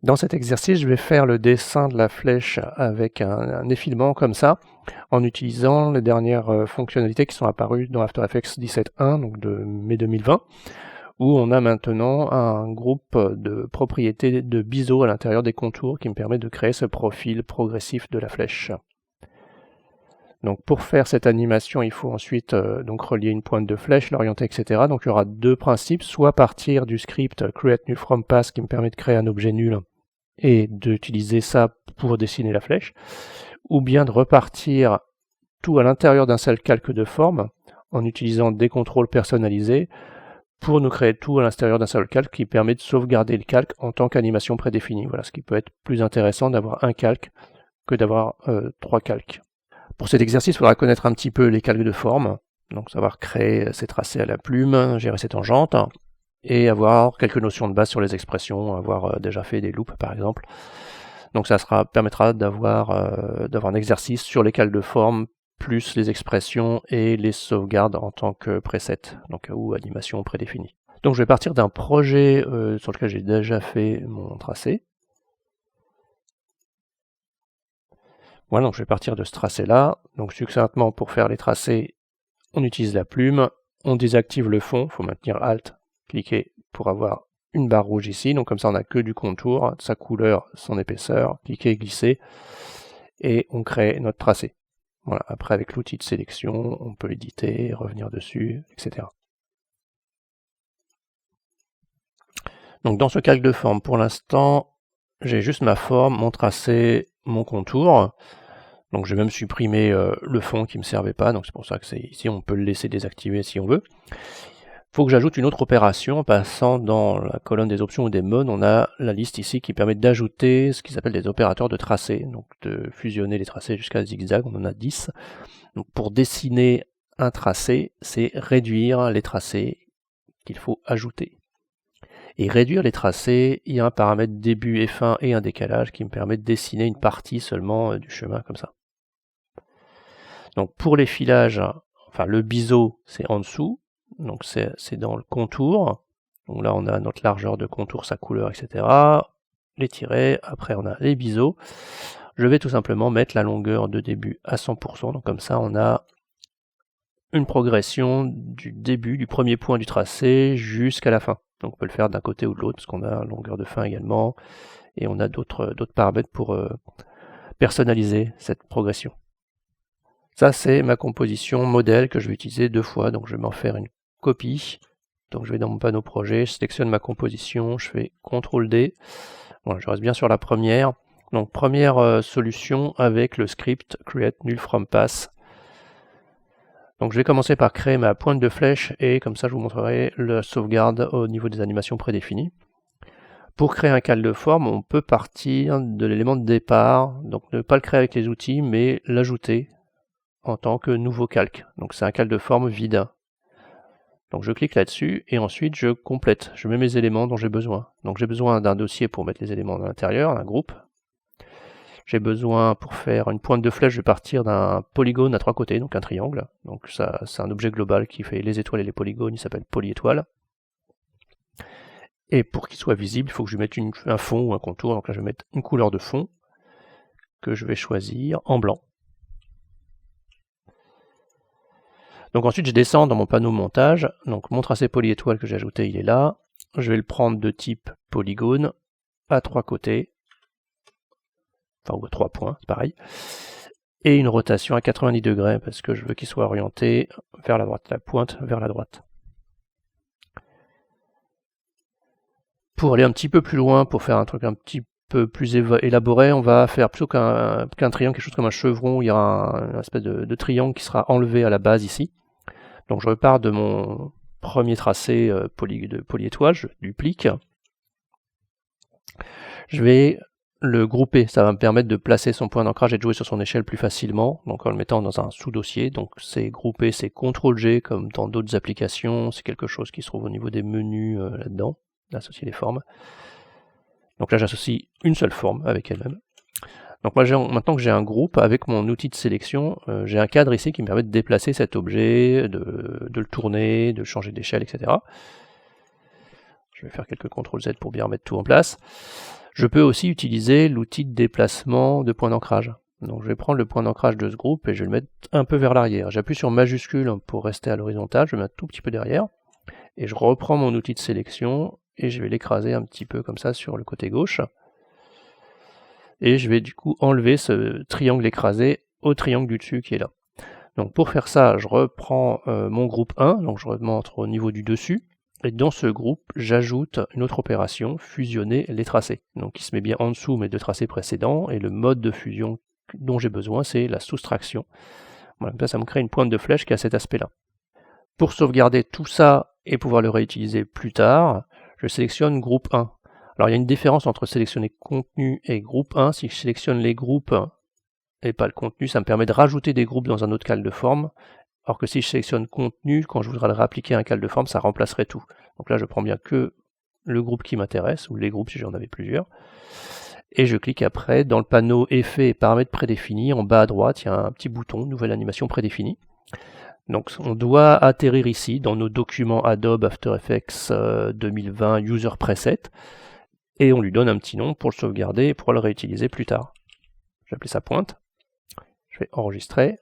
Dans cet exercice, je vais faire le dessin de la flèche avec un effilement comme ça, en utilisant les dernières fonctionnalités qui sont apparues dans After Effects 17.1, donc de mai 2020, où on a maintenant un groupe de propriétés de biseau à l'intérieur des contours qui me permet de créer ce profil progressif de la flèche. Donc pour faire cette animation, il faut ensuite donc relier une pointe de flèche, l'orienter, etc. Donc il y aura deux principes, soit partir du script create null from pass qui me permet de créer un objet nul et d'utiliser ça pour dessiner la flèche, ou bien de repartir tout à l'intérieur d'un seul calque de forme en utilisant des contrôles personnalisés pour nous créer tout à l'intérieur d'un seul calque qui permet de sauvegarder le calque en tant qu'animation prédéfinie. Voilà, ce qui peut être plus intéressant d'avoir un calque que d'avoir trois calques. Pour cet exercice, il faudra connaître un petit peu les calques de forme, donc savoir créer ses tracés à la plume, gérer ses tangentes, et avoir quelques notions de base sur les expressions, avoir déjà fait des loops par exemple. Donc ça permettra d'avoir un exercice sur les calques de forme, plus les expressions et les sauvegardes en tant que preset, donc ou animation prédéfinie. Donc je vais partir d'un projet sur lequel j'ai déjà fait mon tracé. Voilà, donc je vais partir de ce tracé-là. Donc succinctement, pour faire les tracés, on utilise la plume, on désactive le fond, il faut maintenir Alt, cliquer pour avoir une barre rouge ici, donc comme ça on n'a que du contour, sa couleur, son épaisseur, cliquer, glisser, et on crée notre tracé. Voilà, après avec l'outil de sélection, on peut l'éditer, revenir dessus, etc. Donc dans ce calque de forme, pour l'instant, j'ai juste ma forme, mon tracé, mon contour. Donc je vais même supprimer le fond qui ne me servait pas, donc c'est pour ça que c'est ici, on peut le laisser désactiver si on veut. Il faut que j'ajoute une autre opération, en passant dans la colonne des options ou des modes, on a la liste ici qui permet d'ajouter ce qu'ils appellent des opérateurs de tracé, donc de fusionner les tracés jusqu'à zigzag, on en a 10. Donc pour dessiner un tracé, c'est réduire les tracés qu'il faut ajouter. Et réduire les tracés, il y a un paramètre début et fin et un décalage qui me permet de dessiner une partie seulement du chemin comme ça. Donc pour les filages, enfin le biseau c'est en dessous, donc c'est dans le contour. Donc là on a notre largeur de contour, sa couleur, etc. Les tirets, après on a les biseaux. Je vais tout simplement mettre la longueur de début à 100%, donc comme ça on a une progression du début, du premier point du tracé jusqu'à la fin. Donc on peut le faire d'un côté ou de l'autre, parce qu'on a longueur de fin également, et on a d'autres paramètres pour personnaliser cette progression. Ça, c'est ma composition modèle que je vais utiliser deux fois, donc je vais m'en faire une copie. Donc je vais dans mon panneau projet, je sélectionne ma composition, je fais CTRL D. Voilà, je reste bien sur la première. Donc première solution avec le script create null from pass. Donc je vais commencer par créer ma pointe de flèche et comme ça je vous montrerai la sauvegarde au niveau des animations prédéfinies. Pour créer un calque de forme, on peut partir de l'élément de départ, donc ne pas le créer avec les outils, mais l'ajouter en tant que nouveau calque. Donc c'est un calque de forme vide. Donc je clique là-dessus et ensuite je complète. Je mets mes éléments dont j'ai besoin. Donc j'ai besoin d'un dossier pour mettre les éléments à l'intérieur, un groupe. J'ai besoin, pour faire une pointe de flèche, je vais partir d'un polygone à trois côtés, donc un triangle. Donc ça, c'est un objet global qui fait les étoiles et les polygones, il s'appelle polyétoile. Et pour qu'il soit visible, il faut que je mette un fond ou un contour. Donc là je vais mettre une couleur de fond que je vais choisir en blanc. Donc ensuite je descends dans mon panneau montage, donc mon tracé polyétoile que j'ai ajouté il est là, je vais le prendre de type polygone, à trois côtés, enfin ou à 3 points, c'est pareil, et une rotation à 90 degrés parce que je veux qu'il soit orienté vers la droite, la pointe vers la droite. Pour aller un petit peu plus loin, pour faire un truc un petit peu plus élaboré, on va faire plutôt qu'un triangle, quelque chose comme un chevron, il y aura une espèce de triangle qui sera enlevé à la base ici. Donc je repars de mon premier tracé de polyétoile, je duplique. Je vais le grouper, ça va me permettre de placer son point d'ancrage et de jouer sur son échelle plus facilement, donc en le mettant dans un sous-dossier. Donc c'est groupé, c'est CTRL-G comme dans d'autres applications, c'est quelque chose qui se trouve au niveau des menus là-dedans, associer les formes. Donc là j'associe une seule forme avec elle-même. Donc moi, maintenant que j'ai un groupe, avec mon outil de sélection, j'ai un cadre ici qui me permet de déplacer cet objet, de le tourner, de changer d'échelle, etc. Je vais faire quelques CTRL Z pour bien remettre tout en place. Je peux aussi utiliser l'outil de déplacement de point d'ancrage. Donc je vais prendre le point d'ancrage de ce groupe et je vais le mettre un peu vers l'arrière. J'appuie sur majuscule pour rester à l'horizontale, je le mets un tout petit peu derrière, et je reprends mon outil de sélection et je vais l'écraser un petit peu comme ça sur le côté gauche. Et je vais du coup enlever ce triangle écrasé au triangle du dessus qui est là. Donc pour faire ça, je reprends mon groupe 1, donc je remonte au niveau du dessus, et dans ce groupe, j'ajoute une autre opération, fusionner les tracés. Donc il se met bien en dessous mes deux tracés précédents, et le mode de fusion dont j'ai besoin, c'est la soustraction. Voilà, là, ça me crée une pointe de flèche qui a cet aspect-là. Pour sauvegarder tout ça et pouvoir le réutiliser plus tard, je sélectionne groupe 1. Alors il y a une différence entre sélectionner contenu et groupe 1. Si je sélectionne les groupes et pas le contenu, ça me permet de rajouter des groupes dans un autre cal de forme, alors que si je sélectionne contenu, quand je voudrais le réappliquer à un cal de forme, ça remplacerait tout. Donc là je prends bien que le groupe qui m'intéresse, ou les groupes si j'en avais plusieurs, et je clique après dans le panneau Effets et paramètres prédéfinis, en bas à droite, il y a un petit bouton, Nouvelle animation prédéfinie. Donc on doit atterrir ici, dans nos documents Adobe After Effects 2020 User Preset, et on lui donne un petit nom pour le sauvegarder et pour le réutiliser plus tard. Je vais appeler ça pointe. Je vais enregistrer.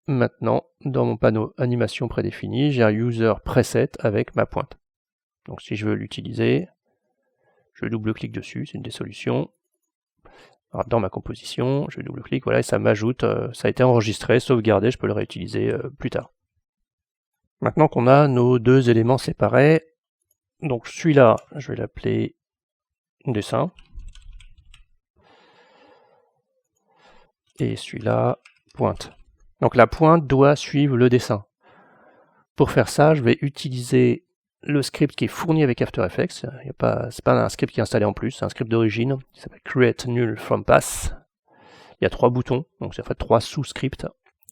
Maintenant, dans mon panneau animation prédéfinie, j'ai un user preset avec ma pointe. Donc si je veux l'utiliser, je double-clique dessus, c'est une des solutions. Alors, dans ma composition, je double-clique, voilà, et ça m'ajoute, ça a été enregistré, sauvegardé, je peux le réutiliser plus tard. Maintenant qu'on a nos deux éléments séparés, donc celui-là, je vais l'appeler dessin. Et celui-là, pointe. Donc la pointe doit suivre le dessin. Pour faire ça, je vais utiliser le script qui est fourni avec After Effects. Ce n'est pas un script qui est installé en plus, c'est un script d'origine qui s'appelle Create Null from Pass. Il y a 3 boutons, donc c'est en fait 3 sous-scripts.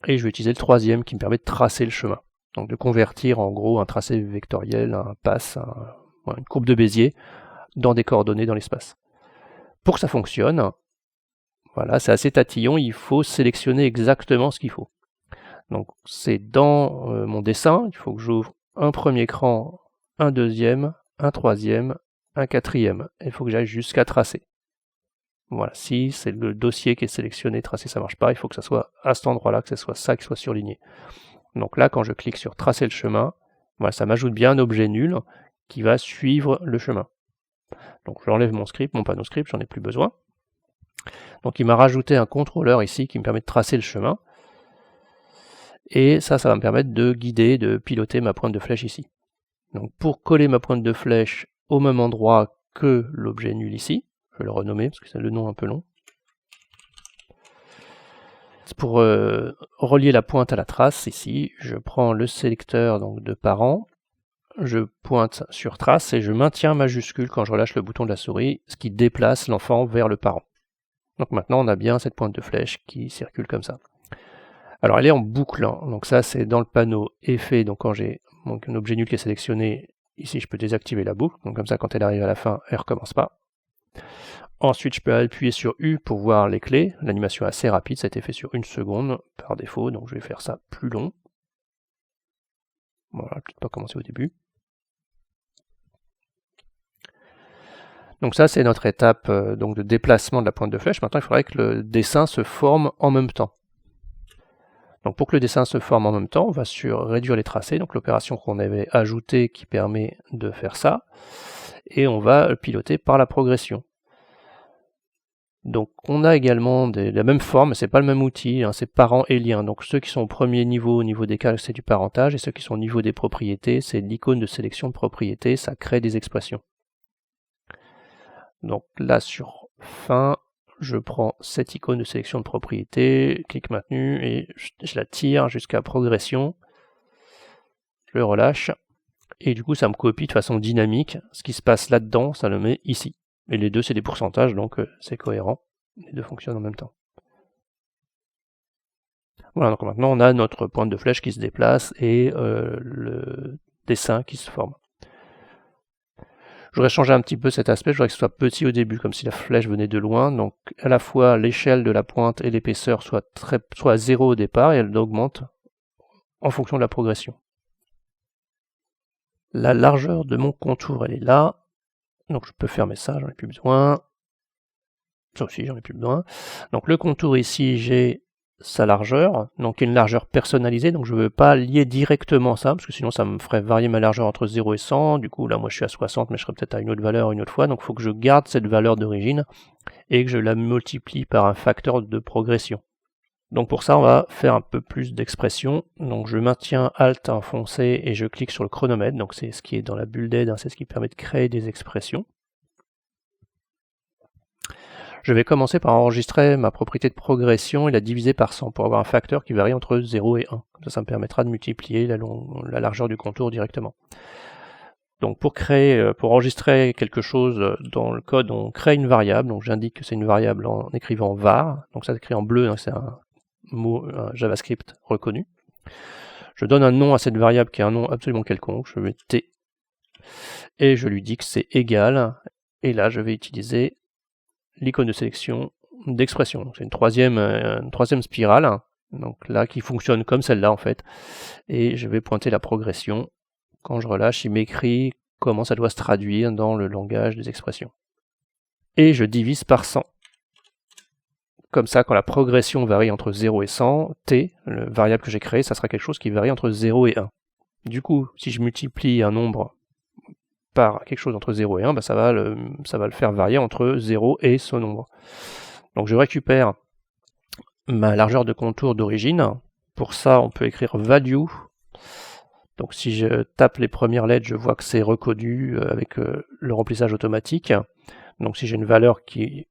Et je vais utiliser le troisième qui me permet de tracer le chemin. Donc de convertir en gros un tracé vectoriel, un pass, une courbe de Bézier dans des coordonnées dans l'espace. Pour que ça fonctionne, voilà, c'est assez tatillon, il faut sélectionner exactement ce qu'il faut. Donc c'est dans mon dessin, il faut que j'ouvre un premier écran, un deuxième, un troisième, un quatrième. Il faut que j'aille jusqu'à tracer. Voilà, si c'est le dossier qui est sélectionné, tracé, ça marche pas, il faut que ça soit à cet endroit-là, que ce soit ça qui soit surligné. Donc là, quand je clique sur tracer le chemin, voilà, ça m'ajoute bien un objet nul qui va suivre le chemin. Donc j'enlève mon script, mon panneau script, j'en ai plus besoin. Donc il m'a rajouté un contrôleur ici qui me permet de tracer le chemin. Et ça va me permettre de guider, de piloter ma pointe de flèche ici. Donc pour coller ma pointe de flèche au même endroit que l'objet nul ici, je vais le renommer parce que c'est le nom un peu long. Pour relier la pointe à la trace, ici, je prends le sélecteur donc, de parent, je pointe sur trace et je maintiens majuscule quand je relâche le bouton de la souris, ce qui déplace l'enfant vers le parent. Donc maintenant on a bien cette pointe de flèche qui circule comme ça. Alors elle est en boucle, hein. Donc ça c'est dans le panneau effet, donc quand j'ai un objet nul qui est sélectionné, ici je peux désactiver la boucle, donc comme ça quand elle arrive à la fin, elle ne recommence pas. Ensuite je peux appuyer sur U pour voir les clés, l'animation est assez rapide, ça a été fait sur 1 seconde par défaut, donc je vais faire ça plus long. Voilà, peut-être pas commencer au début. Donc ça c'est notre étape donc de déplacement de la pointe de flèche. Maintenant il faudrait que le dessin se forme en même temps. Donc pour que le dessin se forme en même temps, on va sur réduire les tracés, donc l'opération qu'on avait ajoutée qui permet de faire ça, et on va le piloter par la progression. Donc on a également la même forme, mais c'est pas le même outil, hein, c'est parent et lien. Donc ceux qui sont au premier niveau, au niveau des calques, c'est du parentage, et ceux qui sont au niveau des propriétés, c'est l'icône de sélection de propriétés, ça crée des expressions. Donc là sur fin, je prends cette icône de sélection de propriétés, clic maintenu, et je la tire jusqu'à progression, je le relâche, et du coup ça me copie de façon dynamique, ce qui se passe là-dedans, ça le met ici. Et les deux c'est des pourcentages, donc c'est cohérent, les deux fonctionnent en même temps. Voilà, donc maintenant on a notre pointe de flèche qui se déplace et le dessin qui se forme. Je voudrais changer un petit peu cet aspect, je voudrais que ce soit petit au début, comme si la flèche venait de loin, donc à la fois l'échelle de la pointe et l'épaisseur soit à 0 au départ, et elle augmente en fonction de la progression. La largeur de mon contour, elle est là. Donc je peux fermer ça, j'en ai plus besoin. Ça aussi, j'en ai plus besoin. Donc le contour ici, j'ai sa largeur, donc une largeur personnalisée, donc je ne veux pas lier directement ça, parce que sinon ça me ferait varier ma largeur entre 0 et 100, du coup là moi je suis à 60, mais je serais peut-être à une autre valeur une autre fois, donc il faut que je garde cette valeur d'origine, et que je la multiplie par un facteur de progression. Donc pour ça on va faire un peu plus d'expression, donc je maintiens Alt enfoncé et je clique sur le chronomètre, donc c'est ce qui est dans la bulle d'aide, hein, c'est ce qui permet de créer des expressions. Je vais commencer par enregistrer ma propriété de progression et la diviser par 100 pour avoir un facteur qui varie entre 0 et 1. Comme ça me permettra de multiplier la largeur du contour directement. Donc pour enregistrer quelque chose dans le code, on crée une variable. Donc j'indique que c'est une variable en écrivant var. Donc ça s'écrit en bleu, hein, c'est un mot JavaScript reconnu. Je donne un nom à cette variable qui est un nom absolument quelconque. Je mets t et je lui dis que c'est égal. Et là je vais utiliser l'icône de sélection d'expression. C'est une troisième spirale, donc là qui fonctionne comme celle-là en fait. Et je vais pointer la progression. Quand je relâche, il m'écrit comment ça doit se traduire dans le langage des expressions. Et je divise par 100. Comme ça, quand la progression varie entre 0 et 100, t, le variable que j'ai créé, ça sera quelque chose qui varie entre 0 et 1. Du coup, si je multiplie un nombre par quelque chose entre 0 et 1, bah ça va le faire varier entre 0 et ce nombre. Donc je récupère ma largeur de contour d'origine. Pour ça, on peut écrire value. Donc si je tape les premières lettres, je vois que c'est reconnu avec le remplissage automatique. Donc si j'ai une valeur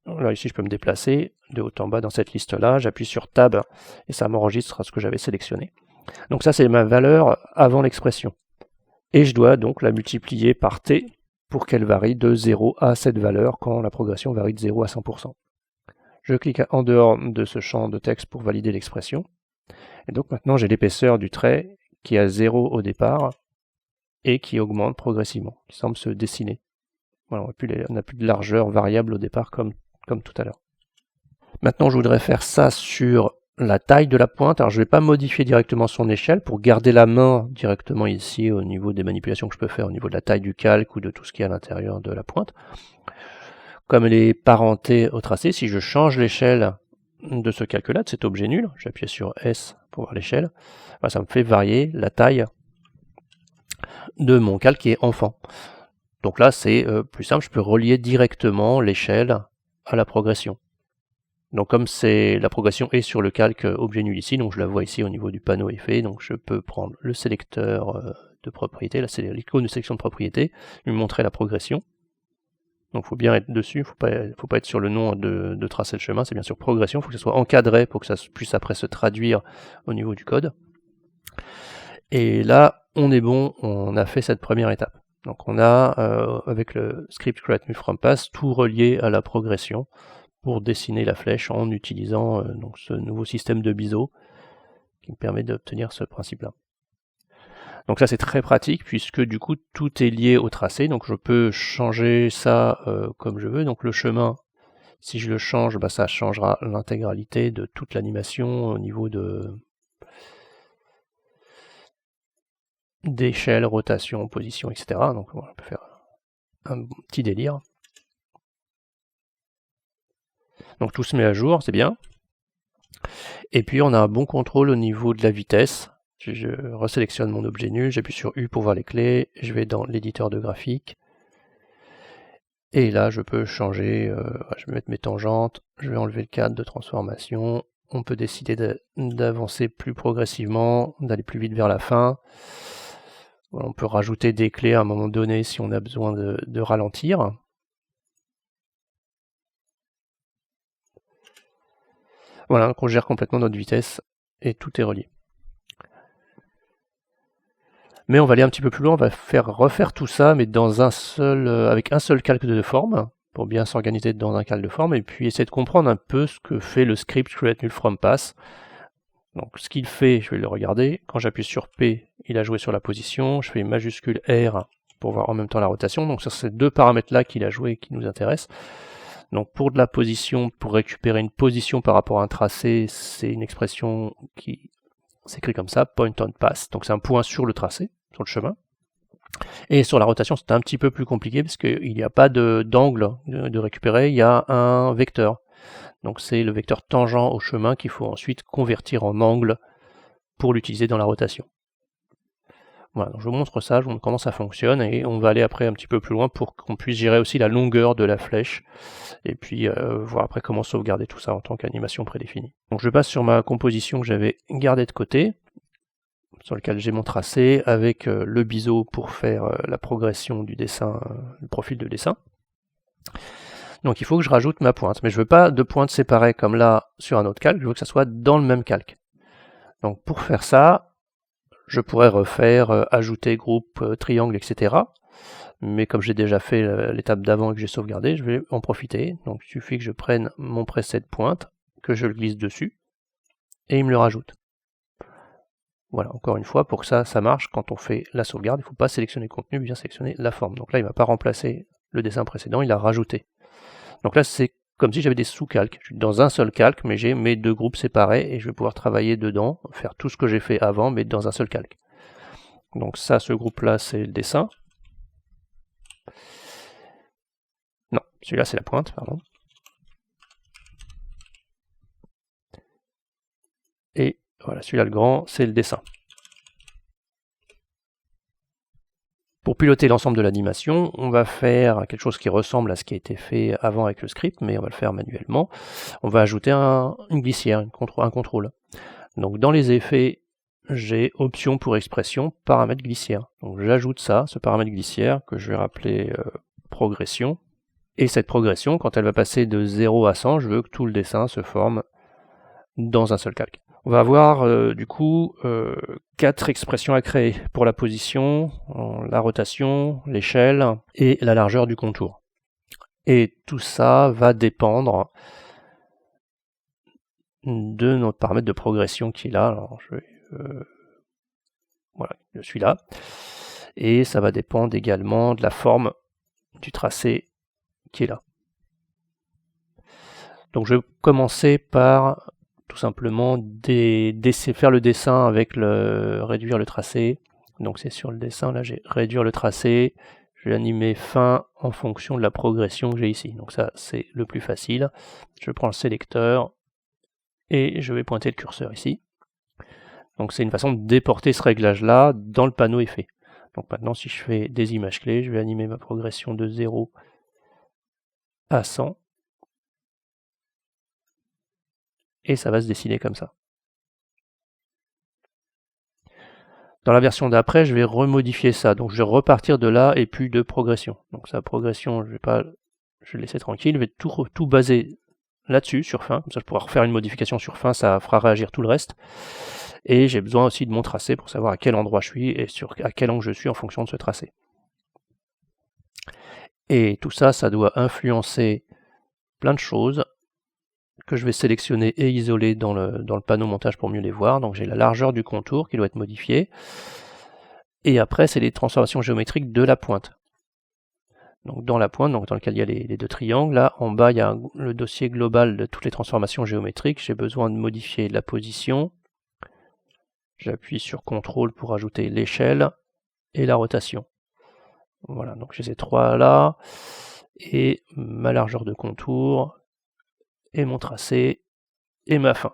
là ici je peux me déplacer de haut en bas dans cette liste-là, j'appuie sur Tab et ça m'enregistre ce que j'avais sélectionné. Donc ça c'est ma valeur avant l'expression. Et je dois donc la multiplier par t pour qu'elle varie de 0 à cette valeur quand la progression varie de 0 à 100%. Je clique en dehors de ce champ de texte pour valider l'expression. Et donc maintenant j'ai l'épaisseur du trait qui est à 0 au départ et qui augmente progressivement, qui semble se dessiner. Voilà, on n'a plus de largeur variable au départ comme tout à l'heure. Maintenant je voudrais faire ça sur la taille de la pointe. Alors je ne vais pas modifier directement son échelle pour garder la main directement ici au niveau des manipulations que je peux faire au niveau de la taille du calque ou de tout ce qui est à l'intérieur de la pointe. Comme elle est parentée au tracé, si je change l'échelle de ce calque-là, de cet objet nul, j'appuie sur S pour voir l'échelle, ça me fait varier la taille de mon calque qui est enfant. Donc là c'est plus simple, je peux relier directement l'échelle à la progression. Donc comme la progression est sur le calque objet nul ici, donc je la vois ici au niveau du panneau effet, donc je peux prendre le sélecteur de propriété, là c'est l'icône de sélection de propriété, lui montrer la progression. Donc il faut bien être dessus, il ne faut pas être sur le nom de tracer le chemin, c'est bien sûr progression, il faut que ça soit encadré pour que ça puisse après se traduire au niveau du code. Et là, on est bon, on a fait cette première étape. Donc on a, avec le script create new from pass, tout relié à la progression pour dessiner la flèche en utilisant donc ce nouveau système de biseau qui me permet d'obtenir ce principe-là. Donc ça c'est très pratique puisque du coup tout est lié au tracé, donc je peux changer ça comme je veux. Donc le chemin, si je le change, ça changera l'intégralité de toute l'animation au niveau d'échelle, rotation, position, etc. Donc on peut faire un petit délire. Donc tout se met à jour, c'est bien. Et puis on a un bon contrôle au niveau de la vitesse. Je resélectionne mon objet nul, j'appuie sur U pour voir les clés, je vais dans l'éditeur de graphique. Et là je peux changer, je vais mettre mes tangentes, je vais enlever le cadre de transformation. On peut décider d'avancer plus progressivement, d'aller plus vite vers la fin. Voilà, on peut rajouter des clés à un moment donné si on a besoin de ralentir. Voilà, on gère complètement notre vitesse et tout est relié. Mais on va aller un petit peu plus loin, on va refaire tout ça, mais avec un seul calque de forme, pour bien s'organiser dans un calque de forme, et puis essayer de comprendre un peu ce que fait le script create new from pass. Donc ce qu'il fait, je vais le regarder. Quand j'appuie sur P, il a joué sur la position, je fais majuscule R pour voir en même temps la rotation. Donc sur ces deux paramètres-là qu'il a joué qui nous intéressent. Donc pour de la position, pour récupérer une position par rapport à un tracé, c'est une expression qui s'écrit comme ça, point on pass. Donc c'est un point sur le tracé, sur le chemin. Et sur la rotation, c'est un petit peu plus compliqué parce qu'il n'y a pas d'angle de récupérer, il y a un vecteur. Donc c'est le vecteur tangent au chemin qu'il faut ensuite convertir en angle pour l'utiliser dans la rotation. Voilà, donc je vous montre ça, je vous montre comment ça fonctionne, et on va aller après un petit peu plus loin pour qu'on puisse gérer aussi la longueur de la flèche, et puis voir après comment sauvegarder tout ça en tant qu'animation prédéfinie. Donc je passe sur ma composition que j'avais gardée de côté, sur lequel j'ai mon tracé, avec le biseau pour faire la progression du dessin, le profil de dessin. Donc il faut que je rajoute ma pointe, mais je ne veux pas de pointes séparées comme là sur un autre calque, je veux que ça soit dans le même calque. Donc pour faire ça, je pourrais refaire ajouter groupe, triangle, etc. Mais comme j'ai déjà fait l'étape d'avant et que j'ai sauvegardé, je vais en profiter. Donc il suffit que je prenne mon preset pointe, que je le glisse dessus, et il me le rajoute. Voilà, encore une fois, pour que ça marche, quand on fait la sauvegarde, il ne faut pas sélectionner le contenu, mais bien sélectionner la forme. Donc là, il ne va pas remplacer le dessin précédent, il a rajouté. Donc là, c'est comme si j'avais des sous-calques. Je suis dans un seul calque, mais j'ai mes deux groupes séparés, et je vais pouvoir travailler dedans, faire tout ce que j'ai fait avant, mais dans un seul calque. Donc ça, ce groupe-là, c'est le dessin. Non, celui-là, c'est la pointe, pardon. Et voilà, celui-là, le grand, c'est le dessin. Pour piloter l'ensemble de l'animation, on va faire quelque chose qui ressemble à ce qui a été fait avant avec le script, mais on va le faire manuellement. On va ajouter une glissière, un contrôle. Donc dans les effets, j'ai option pour expression, paramètre glissière. Donc j'ajoute ça, ce paramètre glissière, que je vais rappeler progression. Et cette progression, quand elle va passer de 0 à 100, je veux que tout le dessin se forme dans un seul calque. On va avoir du coup 4 expressions à créer pour la position, la rotation, l'échelle et la largeur du contour. Et tout ça va dépendre de notre paramètre de progression qui est là. Alors voilà, je suis là. Et ça va dépendre également de la forme du tracé qui est là. Donc je vais commencer par tout simplement faire le dessin avec réduire le tracé. Donc c'est sur le dessin, là j'ai réduire le tracé, je vais animer fin en fonction de la progression que j'ai ici. Donc ça c'est le plus facile. Je prends le sélecteur et je vais pointer le curseur ici. Donc c'est une façon de déporter ce réglage là dans le panneau effet. Donc maintenant si je fais des images clés, je vais animer ma progression de 0 à 100. Et ça va se dessiner comme ça. Dans la version d'après, je vais remodifier ça. Donc je vais repartir de là et plus de progression. Donc sa progression, je vais le laisser tranquille. Je vais tout baser là-dessus, sur fin. Comme ça, je pourrai refaire une modification sur fin, ça fera réagir tout le reste. Et j'ai besoin aussi de mon tracé pour savoir à quel endroit je suis et à quel angle je suis en fonction de ce tracé. Et tout ça, ça doit influencer plein de choses que je vais sélectionner et isoler dans le panneau montage pour mieux les voir. Donc j'ai la largeur du contour qui doit être modifiée. Et après, c'est les transformations géométriques de la pointe. Donc dans la pointe, donc dans lequel il y a les deux triangles, là en bas il y a le dossier global de toutes les transformations géométriques. J'ai besoin de modifier la position. J'appuie sur CTRL pour ajouter l'échelle et la rotation. Voilà, donc j'ai ces trois là, et ma largeur de contour, et mon tracé, et ma fin.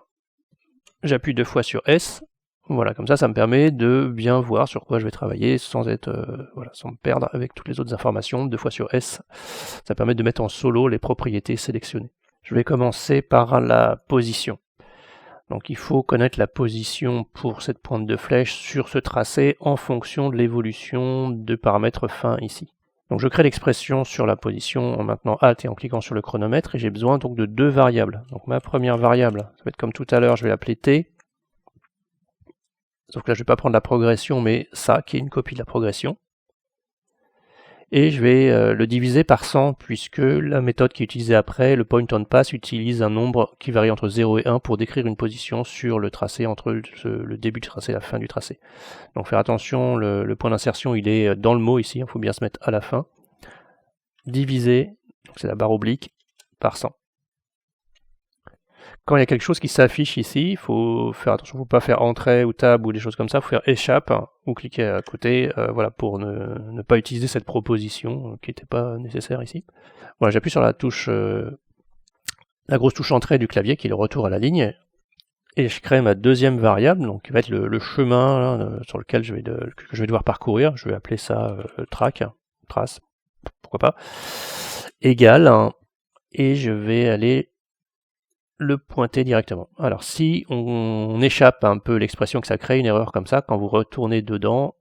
J'appuie 2 fois sur S, voilà, comme ça me permet de bien voir sur quoi je vais travailler sans sans me perdre avec toutes les autres informations. 2 fois sur S, ça permet de mettre en solo les propriétés sélectionnées. Je vais commencer par la position. Donc il faut connaître la position pour cette pointe de flèche sur ce tracé en fonction de l'évolution de paramètres fin ici. Donc je crée l'expression sur la position en maintenant Alt et en cliquant sur le chronomètre, et j'ai besoin donc de 2 variables. Donc ma première variable, ça va être comme tout à l'heure, je vais l'appeler T. Sauf que là je ne vais pas prendre la progression, mais ça qui est une copie de la progression. Et je vais le diviser par 100, puisque la méthode qui est utilisée après, le point on pass, utilise un nombre qui varie entre 0 et 1 pour décrire une position sur le tracé entre le début du tracé et la fin du tracé. Donc faire attention, le point d'insertion il est dans le mot ici, il faut bien se mettre à la fin. Diviser, c'est la barre oblique, par 100. Quand il y a quelque chose qui s'affiche ici, il faut faire attention, il ne faut pas faire entrée ou tab ou des choses comme ça, il faut faire échappe ou cliquer à côté, voilà, pour ne pas utiliser cette proposition qui n'était pas nécessaire ici. Voilà, j'appuie sur la touche, la grosse touche entrée du clavier qui est le retour à la ligne, et je crée ma deuxième variable, donc qui va être le chemin là, sur lequel que je vais devoir parcourir. Je vais appeler ça trace, pourquoi pas, égal, et je vais aller le pointer directement. Alors si on échappe un peu l'expression que ça crée une erreur comme ça, quand vous retournez dedans,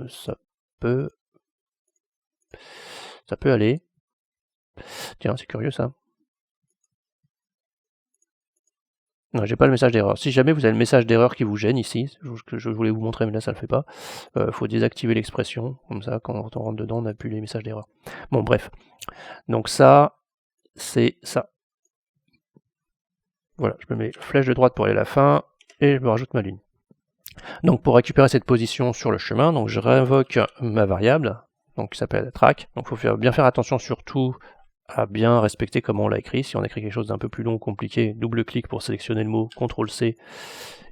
ça peut aller. Tiens, c'est curieux ça. Non, j'ai pas le message d'erreur. Si jamais vous avez le message d'erreur qui vous gêne ici, que je voulais vous montrer, mais là ça le fait pas, faut désactiver l'expression, comme ça quand on rentre dedans on n'a plus les messages d'erreur. Bon bref, donc ça, c'est ça. Voilà, je me mets flèche de droite pour aller à la fin, et je me rajoute ma ligne. Donc pour récupérer cette position sur le chemin, donc je réinvoque ma variable, donc qui s'appelle track. Donc il faut bien faire attention surtout à bien respecter comment on l'a écrit. Si on écrit quelque chose d'un peu plus long ou compliqué, double-clic pour sélectionner le mot, CTRL-C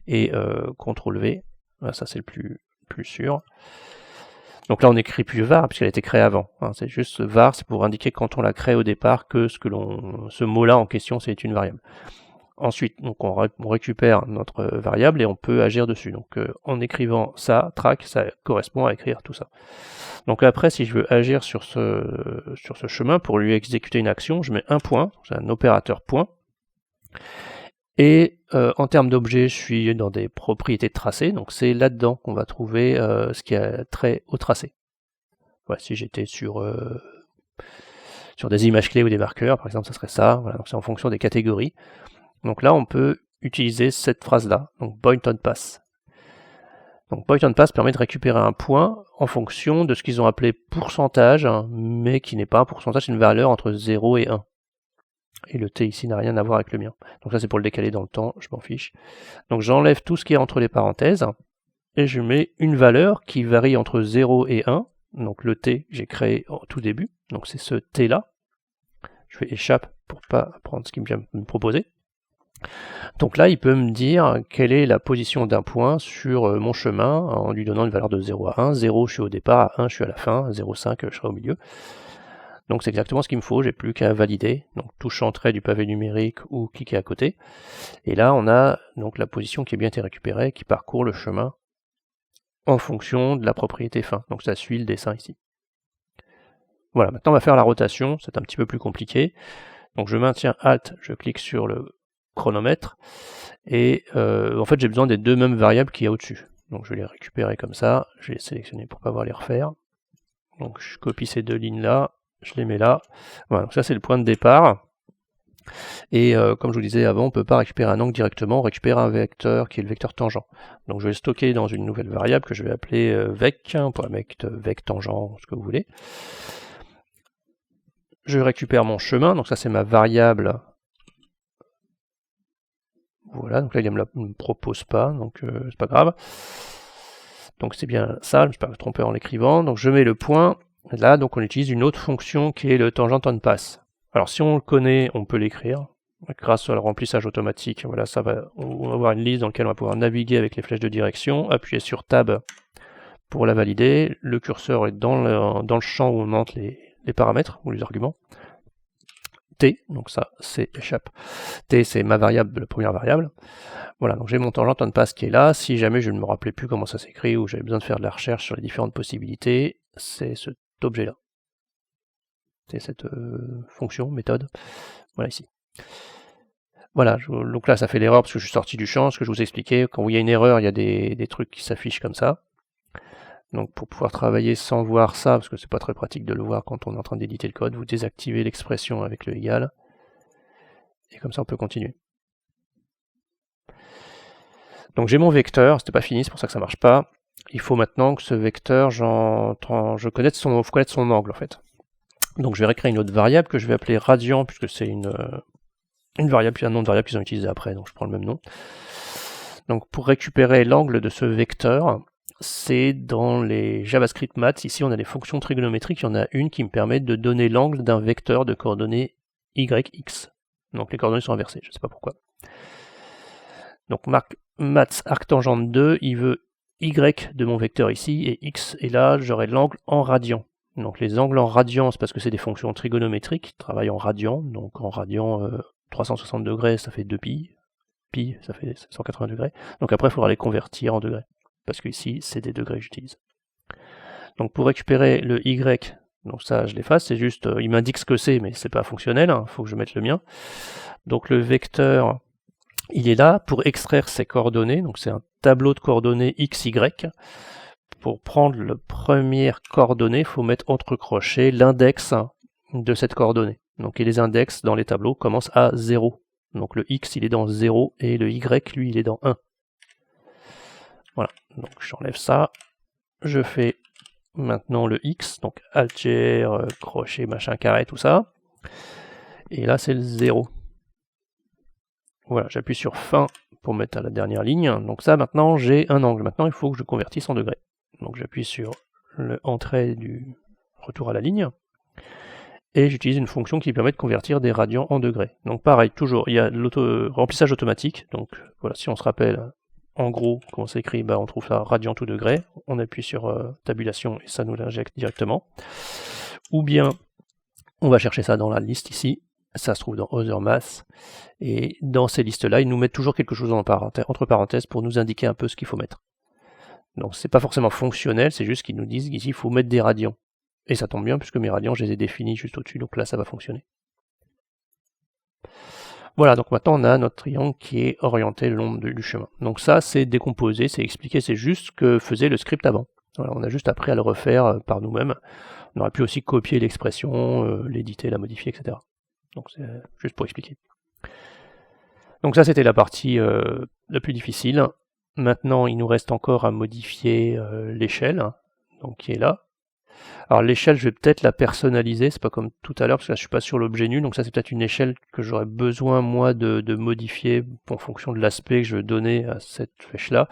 et CTRL-V. Voilà, ça c'est le plus sûr. Donc là on n'écrit plus var puisqu'elle a été créée avant. C'est juste var, c'est pour indiquer quand on l'a créé au départ que ce mot-là en question c'est une variable. Ensuite, donc on récupère notre variable et on peut agir dessus. Donc en écrivant ça, track, ça correspond à écrire tout ça. Donc après, si je veux agir sur ce chemin pour lui exécuter une action, je mets un point, c'est un opérateur point. Et en termes d'objet, je suis dans des propriétés de tracé, donc c'est là-dedans qu'on va trouver ce qui a trait au tracé. Voilà, si j'étais sur des images clés ou des marqueurs, par exemple, ça serait ça. Voilà, donc c'est en fonction des catégories. Donc là, on peut utiliser cette phrase-là, donc point on pass. Donc point on pass permet de récupérer un point en fonction de ce qu'ils ont appelé pourcentage, mais qui n'est pas un pourcentage, c'est une valeur entre 0 et 1. Et le t ici n'a rien à voir avec le mien. Donc ça c'est pour le décaler dans le temps, je m'en fiche. Donc j'enlève tout ce qui est entre les parenthèses, et je mets une valeur qui varie entre 0 et 1, donc le t que j'ai créé au tout début, donc c'est ce t là. Je fais échappe pour pas prendre ce qu'il vient me proposer. Donc là, il peut me dire quelle est la position d'un point sur mon chemin en lui donnant une valeur de 0 à 1. 0, je suis au départ, 1, je suis à la fin, 0,5, je serai au milieu. Donc c'est exactement ce qu'il me faut, j'ai plus qu'à valider. Donc touche entrée du pavé numérique ou cliquer à côté. Et là, on a donc la position qui a bien été récupérée, qui parcourt le chemin en fonction de la propriété fin. Donc ça suit le dessin ici. Voilà, maintenant on va faire la rotation, c'est un petit peu plus compliqué. Donc je maintiens Alt, je clique sur le chronomètre, et en fait j'ai besoin des deux mêmes variables qu'il y a au-dessus. Donc je vais les récupérer comme ça, je vais les sélectionner pour ne pas avoir les refaire. Donc je copie ces deux lignes là, je les mets là. Voilà, donc ça c'est le point de départ. Et comme je vous disais avant, on ne peut pas récupérer un angle directement, on récupère un vecteur qui est le vecteur tangent. Donc je vais le stocker dans une nouvelle variable que je vais appeler vec, on pourrait mettre vec tangent, ce que vous voulez. Je récupère mon chemin, donc ça c'est ma variable. Voilà, donc là il ne me propose pas, donc c'est pas grave. Donc c'est bien ça, je ne me suis pas trompé en l'écrivant. Donc je mets le point, là donc on utilise une autre fonction qui est le tangent on pass. Alors si on le connaît, on peut l'écrire. Grâce au remplissage automatique, voilà, on va avoir une liste dans laquelle on va pouvoir naviguer avec les flèches de direction, appuyer sur Tab pour la valider. Le curseur est dans le champ où on monte les paramètres ou les arguments. T, donc ça c'est échappe. T c'est ma variable, la première variable. Voilà, donc j'ai mon tangent on pass qui est là. Si jamais je ne me rappelais plus comment ça s'écrit ou j'avais besoin de faire de la recherche sur les différentes possibilités, c'est cet objet là. C'est cette fonction, méthode. Voilà ici. Voilà, donc là ça fait l'erreur parce que je suis sorti du champ, ce que je vous expliquais. Quand il y a une erreur, il y a des trucs qui s'affichent comme ça. Donc pour pouvoir travailler sans voir ça, parce que c'est pas très pratique de le voir quand on est en train d'éditer le code, vous désactivez l'expression avec le égal, et comme ça on peut continuer. Donc j'ai mon vecteur, c'était pas fini, c'est pour ça que ça marche pas. Il faut maintenant que ce vecteur, faut connaître son angle en fait. Donc je vais récréer une autre variable que je vais appeler radian, puisque c'est une variable, puis un nom de variable qu'ils ont utilisé après, donc je prends le même nom. Donc pour récupérer l'angle de ce vecteur, c'est dans les JavaScript Maths, ici on a les fonctions trigonométriques, il y en a une qui me permet de donner l'angle d'un vecteur de coordonnées y, x. Donc les coordonnées sont inversées, je ne sais pas pourquoi. Donc maths arctangente 2, il veut y de mon vecteur ici, et x, et là j'aurai l'angle en radian. Donc les angles en radian, c'est parce que c'est des fonctions trigonométriques qui travaillent en radian. Donc en radian, 360 degrés, ça fait 2pi. Pi, ça fait 180 degrés. Donc après, il faudra les convertir en degrés. Parce que ici, c'est des degrés que j'utilise. Donc pour récupérer le y, donc ça, je l'efface. C'est juste, il m'indique ce que c'est, mais c'est pas fonctionnel. Il faut que je mette le mien. Donc le vecteur, il est là pour extraire ses coordonnées. Donc c'est un tableau de coordonnées x, y. Pour prendre la première coordonnée, il faut mettre entre crochets l'index de cette coordonnée. Donc et les index dans les tableaux commencent à 0. Donc le x il est dans 0 et le y lui il est dans 1. Voilà, donc j'enlève ça. Je fais maintenant le x, donc Alt-G, crochet, machin, carré, tout ça. Et là c'est le 0. Voilà, j'appuie sur fin pour mettre à la dernière ligne. Donc ça maintenant j'ai un angle. Maintenant il faut que je convertisse en degrés. Donc j'appuie sur l'entrée du retour à la ligne. Et j'utilise une fonction qui permet de convertir des radians en degrés. Donc pareil, toujours, il y a remplissage automatique. Donc voilà, si on se rappelle en gros comment c'est écrit, on trouve ça radian tout degré. On appuie sur tabulation et ça nous l'injecte directement. Ou bien on va chercher ça dans la liste ici. Ça se trouve dans Other Math. Et dans ces listes-là, ils nous mettent toujours quelque chose entre parenthèses pour nous indiquer un peu ce qu'il faut mettre. Donc c'est pas forcément fonctionnel, c'est juste qu'ils nous disent qu'ici il faut mettre des radians. Et ça tombe bien puisque mes radians je les ai définis juste au-dessus, donc là ça va fonctionner. Voilà, donc maintenant on a notre triangle qui est orienté le long du chemin. Donc ça c'est décomposé, c'est expliqué, c'est juste ce que faisait le script avant. Voilà, on a juste appris à le refaire par nous-mêmes. On aurait pu aussi copier l'expression, l'éditer, la modifier, etc. Donc c'est juste pour expliquer. Donc ça c'était la partie la plus difficile. Maintenant il nous reste encore à modifier l'échelle, donc qui est là. Alors l'échelle, je vais peut-être la personnaliser, c'est pas comme tout à l'heure, parce que là je suis pas sur l'objet nu, donc ça c'est peut-être une échelle que j'aurais besoin moi de modifier en fonction de l'aspect que je veux donner à cette flèche-là.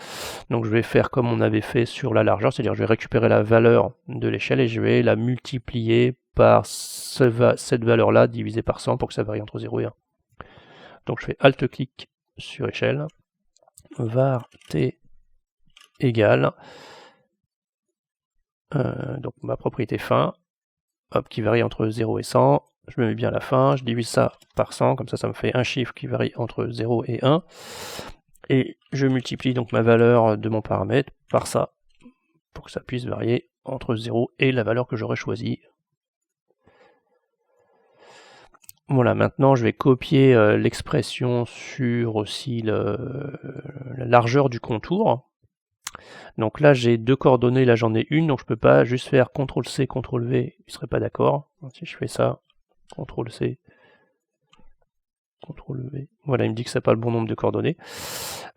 Donc je vais faire comme on avait fait sur la largeur, c'est-à-dire je vais récupérer la valeur de l'échelle et je vais la multiplier par cette valeur-là divisée par 100 pour que ça varie entre 0 et 1. Donc je fais Alt-clic sur échelle, var t égale donc ma propriété fin, hop, qui varie entre 0 et 100, je me mets bien la fin, je divise ça par 100, comme ça me fait un chiffre qui varie entre 0 et 1, et je multiplie donc ma valeur de mon paramètre par ça, pour que ça puisse varier entre 0 et la valeur que j'aurais choisie. Voilà, maintenant je vais copier l'expression sur aussi la largeur du contour. Donc là j'ai deux coordonnées, là j'en ai une, donc je peux pas juste faire CTRL-C, CTRL-V, il serait pas d'accord. Si je fais ça, CTRL-C, CTRL-V, voilà, il me dit que ça n'a pas le bon nombre de coordonnées.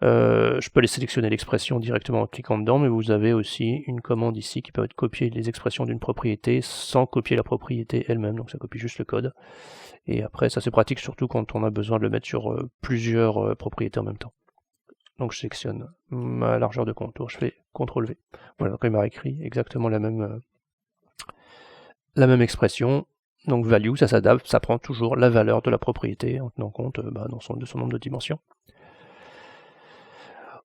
Je peux aller sélectionner l'expression directement en cliquant dedans, mais vous avez aussi une commande ici qui permet de copier les expressions d'une propriété sans copier la propriété elle-même, donc ça copie juste le code. Et après ça c'est pratique surtout quand on a besoin de le mettre sur plusieurs propriétés en même temps. Donc je sélectionne ma largeur de contour, je fais CTRL-V. Voilà, donc il m'a écrit exactement la même expression. Donc value, ça s'adapte, ça prend toujours la valeur de la propriété en tenant compte de son nombre de dimensions.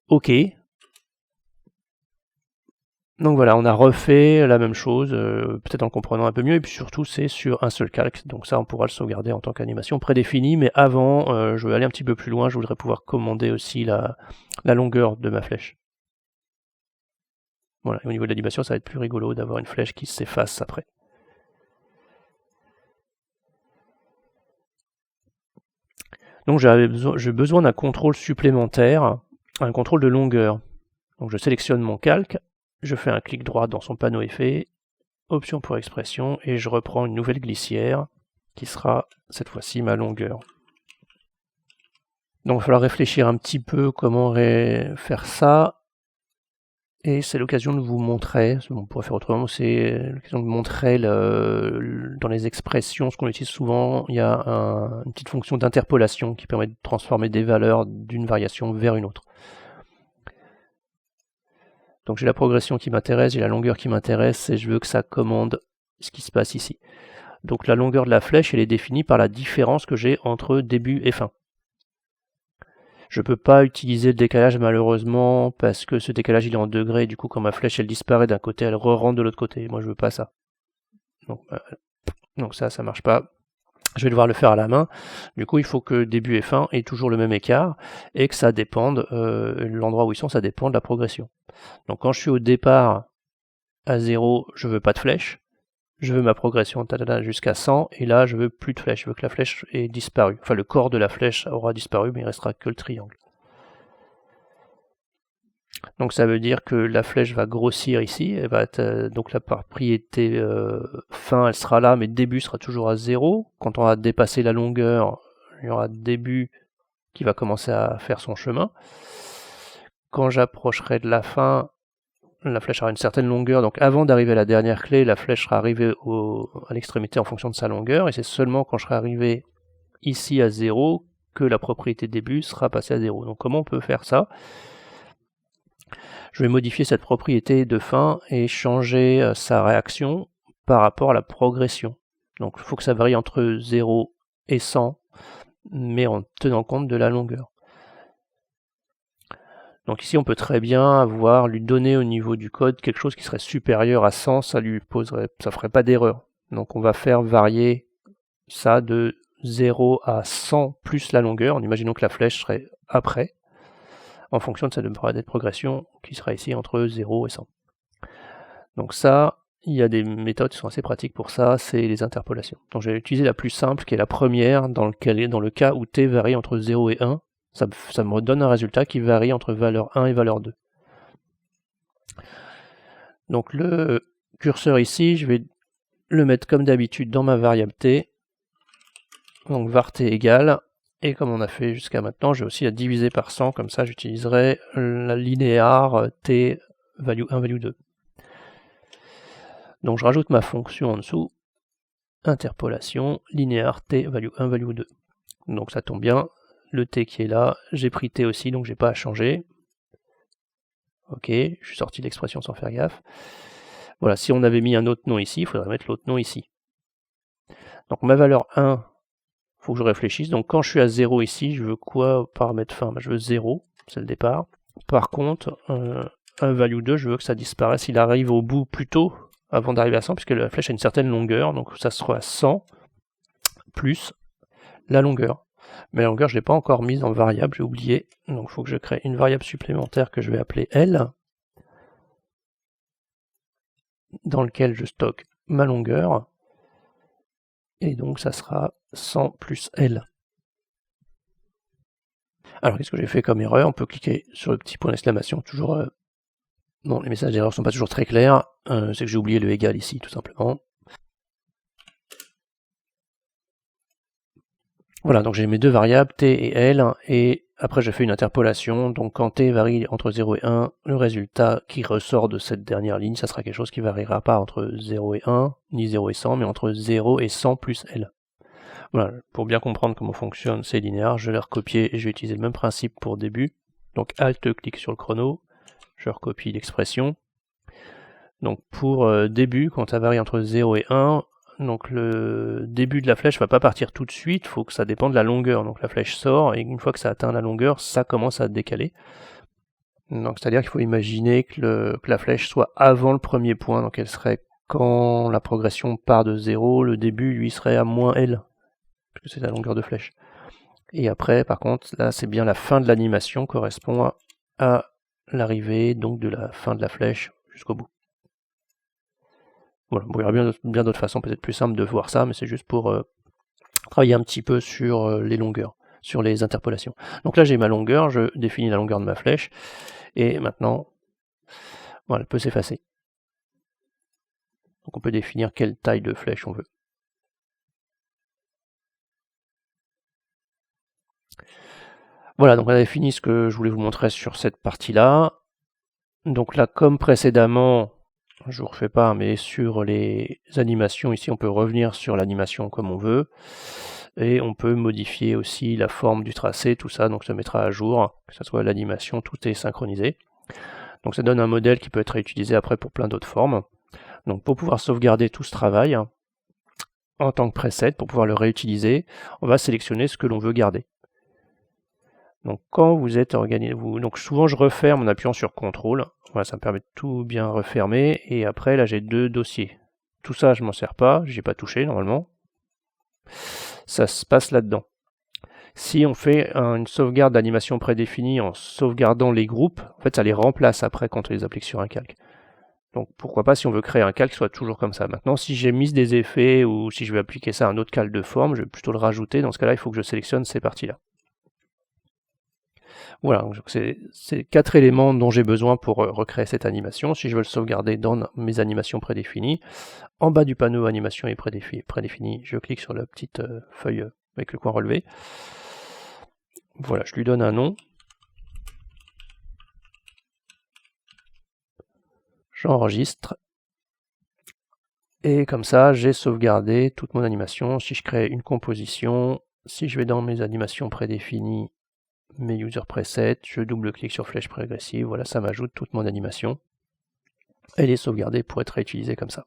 Ok. Donc voilà, on a refait la même chose, peut-être en comprenant un peu mieux, et puis surtout c'est sur un seul calque, donc ça on pourra le sauvegarder en tant qu'animation prédéfinie, mais avant, je vais aller un petit peu plus loin, je voudrais pouvoir commander aussi la longueur de ma flèche. Voilà, au niveau de l'animation, ça va être plus rigolo d'avoir une flèche qui s'efface après. Donc j'ai besoin d'un contrôle supplémentaire, un contrôle de longueur. Donc je sélectionne mon calque, je fais un clic droit dans son panneau effet, option pour expression, et je reprends une nouvelle glissière, qui sera cette fois-ci ma longueur. Donc il va falloir réfléchir un petit peu comment faire ça, et c'est l'occasion de vous montrer, on pourrait faire autrement, c'est l'occasion de montrer dans les expressions, ce qu'on utilise souvent, il y a une petite fonction d'interpolation qui permet de transformer des valeurs d'une variation vers une autre. Donc j'ai la progression qui m'intéresse, j'ai la longueur qui m'intéresse, et je veux que ça commande ce qui se passe ici. Donc la longueur de la flèche, elle est définie par la différence que j'ai entre début et fin. Je ne peux pas utiliser le décalage malheureusement parce que ce décalage il est en degrés, du coup quand ma flèche elle disparaît d'un côté, elle re-rentre de l'autre côté. Moi je veux pas ça. Donc ça marche pas. Je vais devoir le faire à la main. Du coup il faut que début et fin aient toujours le même écart et que ça dépende, l'endroit où ils sont, ça dépend de la progression. Donc quand je suis au départ à 0, je veux pas de flèche. Je veux ma progression jusqu'à 100, et là je veux plus de flèche, je veux que la flèche ait disparu. Enfin le corps de la flèche aura disparu, mais il restera que le triangle. Donc ça veut dire que la flèche va grossir ici, elle va être, donc la propriété fin elle sera là, mais début sera toujours à 0. Quand on va dépasser la longueur, il y aura début qui va commencer à faire son chemin. Quand j'approcherai de la fin, la flèche aura une certaine longueur, donc avant d'arriver à la dernière clé, la flèche sera arrivée à l'extrémité en fonction de sa longueur, et c'est seulement quand je serai arrivé ici à 0 que la propriété début sera passée à 0. Donc comment on peut faire ça? Je vais modifier cette propriété de fin et changer sa réaction par rapport à la progression. Donc il faut que ça varie entre 0 et 100, mais en tenant compte de la longueur. Donc ici on peut très bien lui donner au niveau du code quelque chose qui serait supérieur à 100, ça ferait pas d'erreur. Donc on va faire varier ça de 0 à 100 plus la longueur, en imaginant que la flèche serait après, en fonction de cette progression qui sera ici entre 0 et 100. Donc ça, il y a des méthodes qui sont assez pratiques pour ça, c'est les interpolations. Donc j'ai utilisé la plus simple qui est la première, dans le cas où t varie entre 0 et 1, ça me donne un résultat qui varie entre valeur 1 et valeur 2. Donc le curseur ici, je vais le mettre comme d'habitude dans ma variable t, donc var t égale, et comme on a fait jusqu'à maintenant, je vais aussi la diviser par 100, comme ça j'utiliserai la linéaire t value 1, value 2. Donc je rajoute ma fonction en dessous, interpolation, linéaire t value 1, value 2. Donc ça tombe bien, le t qui est là, j'ai pris t aussi, donc j'ai pas à changer. Ok, je suis sorti de l'expression sans faire gaffe. Voilà, si on avait mis un autre nom ici, il faudrait mettre l'autre nom ici. Donc ma valeur 1, il faut que je réfléchisse. Donc quand je suis à 0 ici, je veux quoi paramètre fin? Je veux 0, c'est le départ. Par contre, un value 2, je veux que ça disparaisse, il arrive au bout plus tôt, avant d'arriver à 100, puisque la flèche a une certaine longueur, donc ça sera 100 plus la longueur. Mais la longueur, je ne l'ai pas encore mise en variable, j'ai oublié. Donc il faut que je crée une variable supplémentaire que je vais appeler L, dans lequel je stocke ma longueur. Et donc ça sera 100 plus L. Alors qu'est-ce que j'ai fait comme erreur? On peut cliquer sur le petit point d'exclamation, toujours... Bon, les messages d'erreur sont pas toujours très clairs, c'est que j'ai oublié le égal ici, tout simplement. Voilà, donc j'ai mes deux variables, t et l, et après je fais une interpolation, donc quand t varie entre 0 et 1, le résultat qui ressort de cette dernière ligne, ça sera quelque chose qui variera pas entre 0 et 1, ni 0 et 100, mais entre 0 et 100 plus l. Voilà, pour bien comprendre comment fonctionnent ces linéaires, je vais les recopier et je vais utiliser le même principe pour début. Donc Alt, clique sur le chrono, je recopie l'expression. Donc pour début, quand ça varie entre 0 et 1, donc le début de la flèche va pas partir tout de suite, il faut que ça dépende de la longueur. Donc la flèche sort, et une fois que ça atteint la longueur, ça commence à décaler. Donc c'est-à-dire qu'il faut imaginer que la flèche soit avant le premier point, donc elle serait quand la progression part de 0, le début lui serait à moins L, parce que c'est la longueur de flèche. Et après, par contre, là c'est bien la fin de l'animation, correspond à l'arrivée donc de la fin de la flèche jusqu'au bout. Voilà, bon, il y aura bien d'autres façons peut-être plus simples de voir ça, mais c'est juste pour travailler un petit peu sur les longueurs, sur les interpolations. Donc là j'ai ma longueur, je définis la longueur de ma flèche, et maintenant, voilà, elle peut s'effacer. Donc on peut définir quelle taille de flèche on veut. Voilà, donc on a défini ce que je voulais vous montrer sur cette partie-là. Donc là, comme précédemment, je ne vous refais pas, mais sur les animations, ici on peut revenir sur l'animation comme on veut, et on peut modifier aussi la forme du tracé, tout ça, donc ça mettra à jour, que ce soit l'animation, tout est synchronisé. Donc ça donne un modèle qui peut être réutilisé après pour plein d'autres formes. Donc pour pouvoir sauvegarder tout ce travail, en tant que preset pour pouvoir le réutiliser, on va sélectionner ce que l'on veut garder. Donc quand vous êtes organisé, donc souvent je referme en appuyant sur CTRL, voilà, ça me permet de tout bien refermer, et après là j'ai 2 dossiers. Tout ça je m'en sers pas, j'y ai pas touché normalement. Ça se passe là-dedans. Si on fait une sauvegarde d'animation prédéfinie en sauvegardant les groupes, en fait ça les remplace après quand on les applique sur un calque. Donc pourquoi pas, si on veut créer un calque, soit toujours comme ça. Maintenant, si j'ai mis des effets ou si je veux appliquer ça à un autre calque de forme, je vais plutôt le rajouter. Dans ce cas-là, il faut que je sélectionne ces parties-là. Voilà, donc c'est 4 éléments dont j'ai besoin pour recréer cette animation. Si je veux le sauvegarder dans mes animations prédéfinies, en bas du panneau animation et prédéfini, je clique sur la petite feuille avec le coin relevé. Voilà, je lui donne un nom. J'enregistre. Et comme ça, j'ai sauvegardé toute mon animation. Si je crée une composition, si je vais dans mes animations prédéfinies, mes user presets, je double-clique sur flèche prégressive, voilà, ça m'ajoute toute mon animation. Elle est sauvegardée pour être réutilisée comme ça.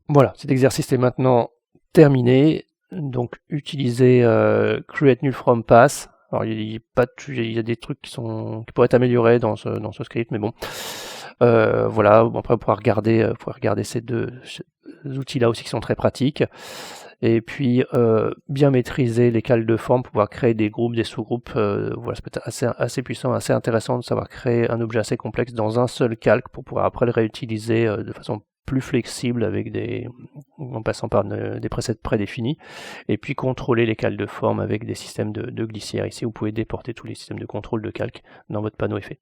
Voilà, cet exercice est maintenant terminé. Donc, utilisez create null from pass. Alors, il y a des trucs qui pourraient être améliorés dans ce script, mais bon. Voilà, après, vous pourrez regarder ces deux outils-là aussi qui sont très pratiques. Et puis, bien maîtriser les calques de forme pour pouvoir créer des groupes, des sous-groupes. Voilà, ça peut être assez puissant, assez intéressant de savoir créer un objet assez complexe dans un seul calque pour pouvoir après le réutiliser de façon plus flexible en passant par des presets prédéfinis, et puis contrôler les calques de forme avec des systèmes de glissière. Ici, vous pouvez déporter tous les systèmes de contrôle de calque dans votre panneau effet.